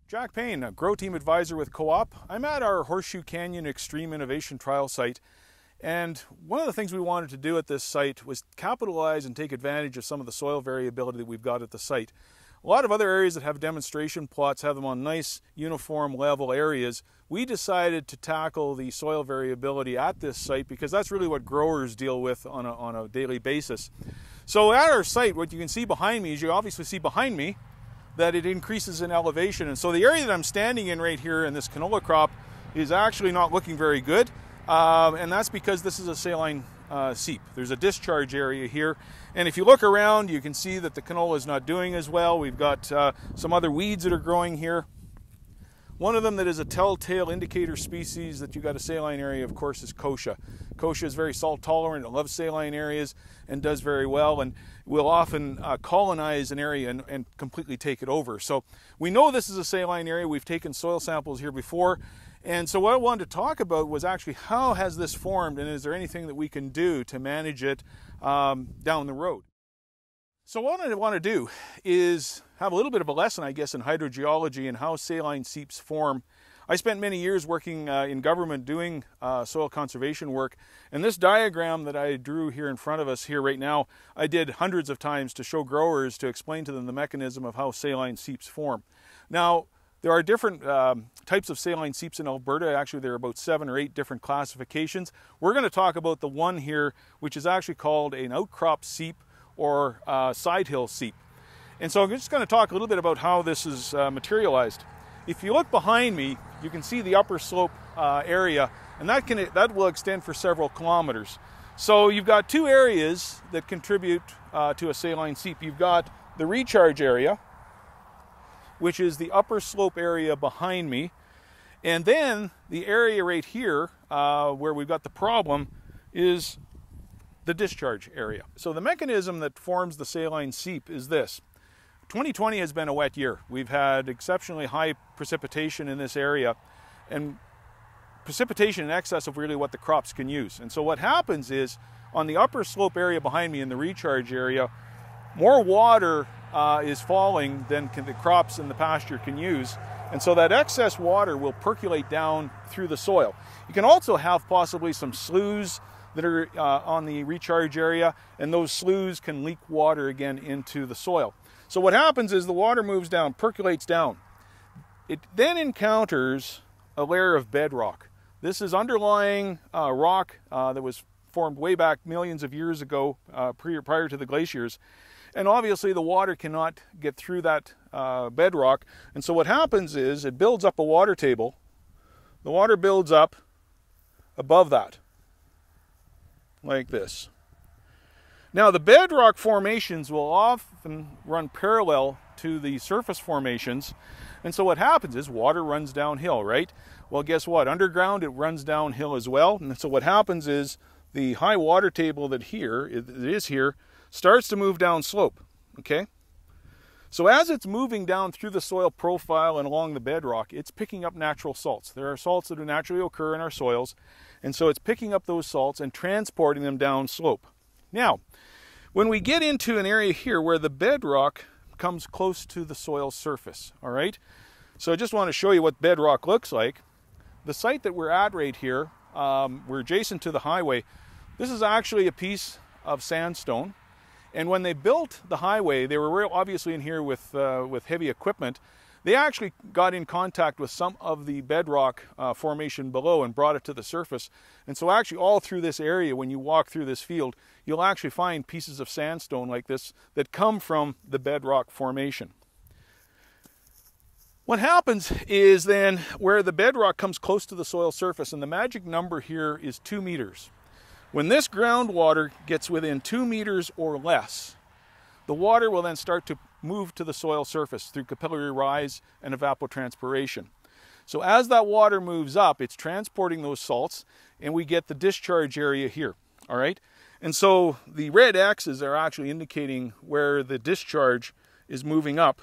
Jack Payne, a Grow Team Advisor with Co-op. I'm at our Horseshoe Canyon Xtreme Innovation Trial site, and one of the things we wanted to do at this site was capitalize and take advantage of some of the soil variability that we've got at the site. A lot of other areas that have demonstration plots have them on nice, uniform, level areas. We decided to tackle the soil variability at this site because that's really what growers deal with on a daily basis. So at our site, what you can see behind me is you obviously see behind me that it increases in elevation. And so the area that I'm standing in right here in this canola crop is actually not looking very good. And that's because this is a saline seep. There's a discharge area here. And if you look around, you can see that the canola is not doing as well. We've got some other weeds that are growing here. One of them that is a telltale indicator species that you've got a saline area, of course, is kochia. Kochia is very salt tolerant. It loves saline areas and does very well, and will often colonize an area and completely take it over. So we know this is a saline area. We've taken soil samples here before. And so what I wanted to talk about was actually how has this formed, and is there anything that we can do to manage it down the road? So what I want to do is have a little bit of a lesson, I guess, in hydrogeology and how saline seeps form. I spent many years working in government doing soil conservation work, and this diagram that I drew here in front of us here right now, I did hundreds of times to show growers, to explain to them the mechanism of how saline seeps form. Now, there are different types of saline seeps in Alberta. Actually, there are about 7 or 8 different classifications. We're going to talk about the one here, which is actually called an outcrop seep or side hill seep. And so I'm just going to talk a little bit about how this is materialized. If you look behind me, you can see the upper slope area, and that will extend for several kilometers. So you've got 2 areas that contribute to a saline seep. You've got the recharge area, which is the upper slope area behind me, and then the area right here where we've got the problem is the discharge area. So the mechanism that forms the saline seep is this. 2020 has been a wet year. We've had exceptionally high precipitation in this area, and precipitation in excess of really what the crops can use. And so what happens is, on the upper slope area behind me in the recharge area, more water is falling than the crops in the pasture can use. And so that excess water will percolate down through the soil. You can also have possibly some sloughs that are on the recharge area, and those sloughs can leak water again into the soil. So what happens is the water moves down, percolates down. It then encounters a layer of bedrock. This is underlying rock that was formed way back millions of years ago, prior to the glaciers. And obviously the water cannot get through that bedrock. And so what happens is it builds up a water table. The water builds up above that, like this. Now, the bedrock formations will often run parallel to the surface formations, and so what happens is water runs downhill, right? Well, guess what? Underground, it runs downhill as well, and so what happens is the high water table that is here starts to move down slope, okay? So as it's moving down through the soil profile and along the bedrock, it's picking up natural salts. There are salts that naturally occur in our soils, and so it's picking up those salts and transporting them down slope. Now, when we get into an area here where the bedrock comes close to the soil surface, all right? So I just want to show you what bedrock looks like. The site that we're at right here, we're adjacent to the highway. This is actually a piece of sandstone. And when they built the highway, they were obviously in here with heavy equipment. They actually got in contact with some of the bedrock formation below and brought it to the surface. And so actually all through this area, when you walk through this field, you'll actually find pieces of sandstone like this that come from the bedrock formation. What happens is then where the bedrock comes close to the soil surface, and the magic number here is 2 meters. When this groundwater gets within 2 meters or less, the water will then start to move to the soil surface through capillary rise and evapotranspiration. So as that water moves up, it's transporting those salts, and we get the discharge area here, all right? And so the red X's are actually indicating where the discharge is moving up,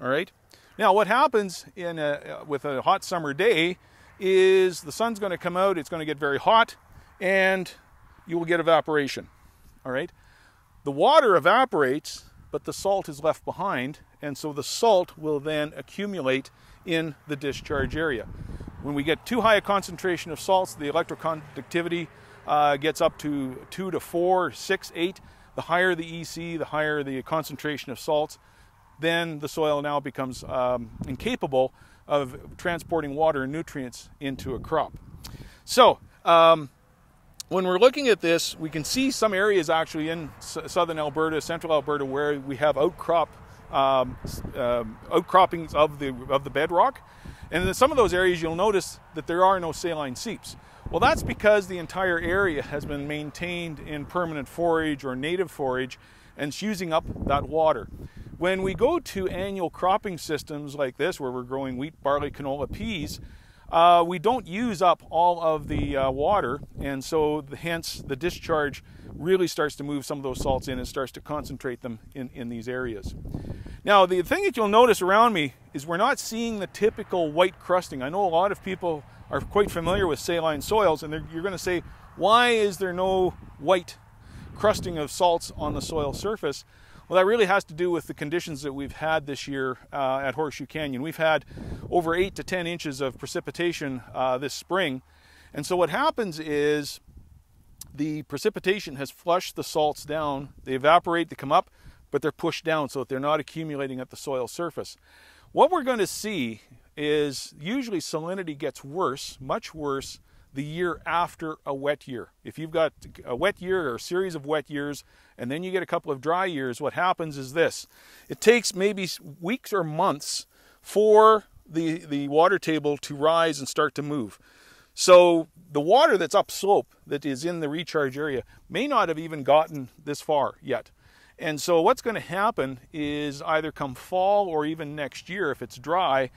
all right? Now what happens with a hot summer day is the sun's going to come out, it's going to get very hot, and you will get evaporation, all right? The water evaporates, but the salt is left behind, and so the salt will then accumulate in the discharge area. When we get too high a concentration of salts, the electroconductivity gets up to 2 to 4, 6, 8. The higher the EC, the higher the concentration of salts, then the soil now becomes incapable of transporting water and nutrients into a crop. So, when we're looking at this, we can see some areas actually in southern Alberta, central Alberta, where we have outcroppings of the bedrock. And in some of those areas, you'll notice that there are no saline seeps. Well, that's because the entire area has been maintained in permanent forage or native forage, and it's using up that water. When we go to annual cropping systems like this, where we're growing wheat, barley, canola, peas, we don't use up all of the water, and so hence the discharge really starts to move some of those salts in and starts to concentrate them in these areas. Now, the thing that you'll notice around me is we're not seeing the typical white crusting. I know a lot of people are quite familiar with saline soils, and you're going to say, why is there no white crusting of salts on the soil surface? Well, that really has to do with the conditions that we've had this year at Horseshoe Canyon. We've had over 8 to 10 inches of precipitation this spring. And so what happens is the precipitation has flushed the salts down. They evaporate, they come up, but they're pushed down so that they're not accumulating at the soil surface. What we're going to see is usually salinity gets worse, much worse, the year after a wet year. If you've got a wet year or a series of wet years, and then you get a couple of dry years, what happens is this. It takes maybe weeks or months for the water table to rise and start to move. So the water that's upslope, that is in the recharge area, may not have even gotten this far yet. And so what's going to happen is either come fall or even next year, if it's dry,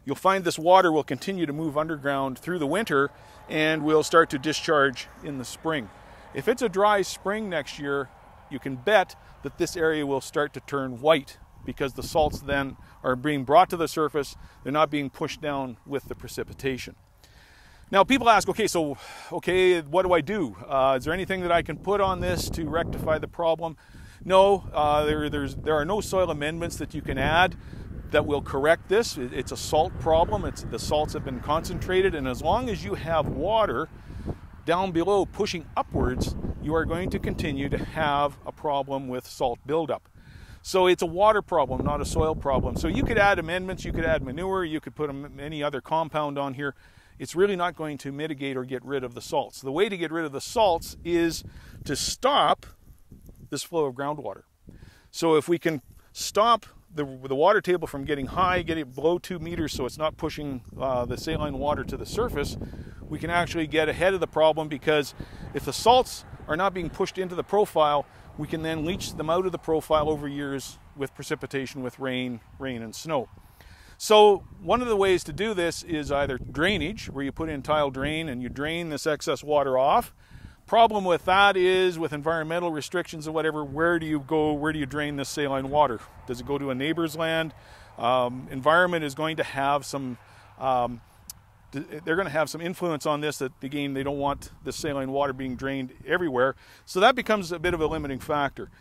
you'll find this water will continue to move underground through the winter and will start to discharge in the spring. If it's a dry spring next year, you can bet that this area will start to turn white because the salts then are being brought to the surface. They're not being pushed down with the precipitation. Now people ask, okay, what do I do? Is there anything that I can put on this to rectify the problem? No, there are no soil amendments that you can add that will correct this. It's a salt problem. The salts have been concentrated, and as long as you have water down below pushing upwards, you are going to continue to have a problem with salt buildup. So it's a water problem, not a soil problem. So you could add amendments, you could add manure, you could put any other compound on here. It's really not going to mitigate or get rid of the salts. The way to get rid of the salts is to stop this flow of groundwater. So if we can stop the water table from getting high, get it below 2 meters so it's not pushing the saline water to the surface, we can actually get ahead of the problem, because if the salts are not being pushed into the profile, we can then leach them out of the profile over years with precipitation, with rain and snow. So one of the ways to do this is either drainage, where you put in tile drain and you drain this excess water off. Problem with that is, with environmental restrictions or whatever, where do you go, where do you drain this saline water? Does it go to a neighbor's land? Environment is going to have some, they're going to have some influence on this, that again, they don't want the saline water being drained everywhere. So that becomes a bit of a limiting factor.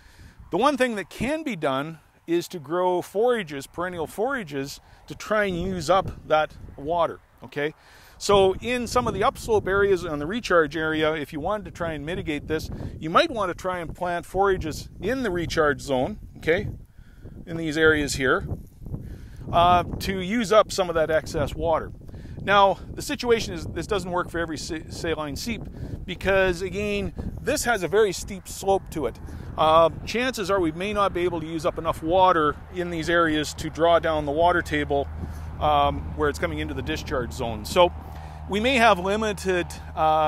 The one thing that can be done is to grow forages, perennial forages, to try and use up that water, okay? So in some of the upslope areas on the recharge area, if you wanted to try and mitigate this, you might want to try and plant forages in the recharge zone, okay, in these areas here, to use up some of that excess water. Now, the situation is, this doesn't work for every saline seep, because again, this has a very steep slope to it. Chances are we may not be able to use up enough water in these areas to draw down the water table where it's coming into the discharge zone. So we may have limited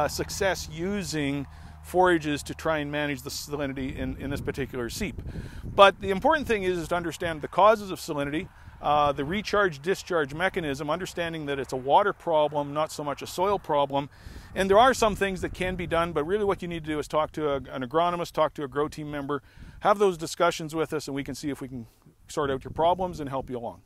success using forages to try and manage the salinity in this particular seep. But the important thing is to understand the causes of salinity, the recharge-discharge mechanism, understanding that it's a water problem, not so much a soil problem. And there are some things that can be done, but really what you need to do is talk to an agronomist, talk to a grow team member, have those discussions with us, and we can see if we can sort out your problems and help you along.